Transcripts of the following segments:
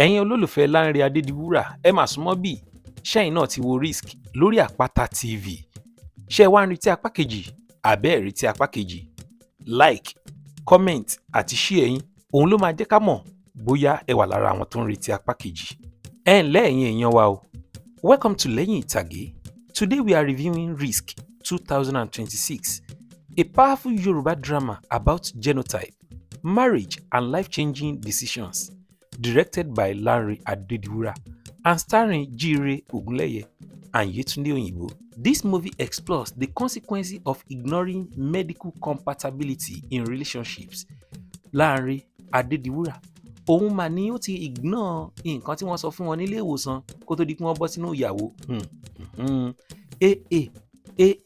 ẹ̀yin olólùfẹ́ Lanre Adediwura ẹ mà súnmọ́ bí ṣẹ́yìn náà ti wo Risk lórí Àpáta TV ṣé ẹ wá ń retí apá kejì àbẹ́ ẹ̀ retí apá kejì like comment àti share ẹ̀yin òun ló máa jẹ́ ká mọ̀ bóyá ẹ wà lára àwọn tó ń retí apá kejì. ẹ ǹlẹ́ ẹ̀yin èèyàn wa o, welcome to Leyin Itage. Today we are reviewing Risk 2026, a powerful Yoruba drama about genotype, marriage and life-changing decisions, directed by Lanre Adediwura and starring Jire, Ogunleye and Yetunde Oyinbo. This movie explores the consequences of ignoring medical compatibility in relationships. Lanre Adediwura òun mà ní ó ti ignore nǹkan tí wọ́n sọ fún wọn nílé ìwòsàn kó tó di pé wọ́n bọ́ sínú ìyàwó. AA,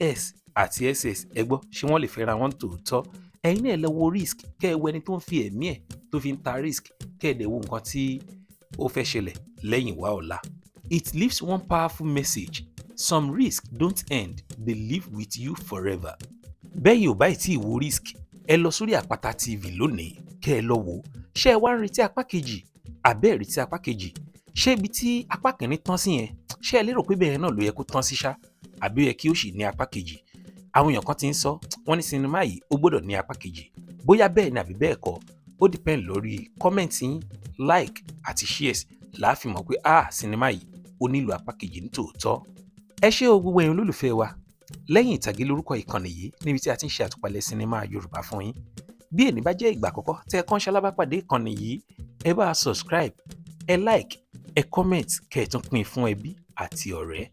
AS àti SS ẹ gbọ́ ṣé wọ́n lè fẹ́ra wọn tòótọ́? Ẹ̀yin náà lọ wo Risk kẹ́ ẹ wo ẹni tó ń fi ẹ̀mí ẹ̀ tó fi ń ta risk kẹ́ ẹ dẹ̀ wo nǹkan tí ó fẹ́ ṣẹlẹ̀ lẹ́yìn wá ọ̀la. It leaves one powerful message: some risks don't end, they live with you forever. Bẹ́ẹ̀ ò báyìí tí ì wo Risk ẹ lọ sórí Àpáta TV lónìí kẹ́ ẹ lọ wò ó. Ṣé ẹ wá ń retí apá kejì àbẹ́ ẹ̀ retí apá kejì? Ṣé ibi tí apá kìíní tán sí yẹn ṣé ẹ lérò pé bẹ́ẹ̀ náà ló yẹ kó tán sí ṣá àbí ó yẹ kí ó sì ní apá kejì? Àwọn èèyàn kan ti ń sọ wọ́n ní sinimá yìí ó gbọ́dọ̀ ní apá kejì, bóyá bẹ́ẹ̀ ni àbí bẹ́ẹ̀ kọ́ ó depend lórí kọ́mẹ̀ntì yín, like àti shares la fi mọ̀ pé sinimá yìí ó nílò apá kejì ní tòótọ́. Ẹ ṣé o gbogbo ẹ̀yin olólùfẹ́ wa. Lẹ́yìn Ìtàgé lórúkọ ìkànnì yìí níbi tí a ti ń ṣe àtúpalẹ̀ sinimá Yorùbá fún yín. Bí èní bá jẹ́ ìgbà àkọ́kọ́ tẹ́ ẹ kàn ṣalábàpàdé ìkànnì yìí, ẹ bá subscribe, ẹ like, ẹ comment kẹ́ ẹ tún pín fún ẹbí àti ọ̀rẹ́.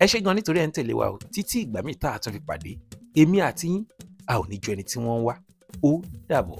Ẹ ṣé gan nítorí ẹ ń tẹ̀lé wa o títí ìgbà míì tá a tún fi pàdé. Èmi àti yín a ò ní ju ẹni tí wọ́n ń wá. Ó dàbọ̀.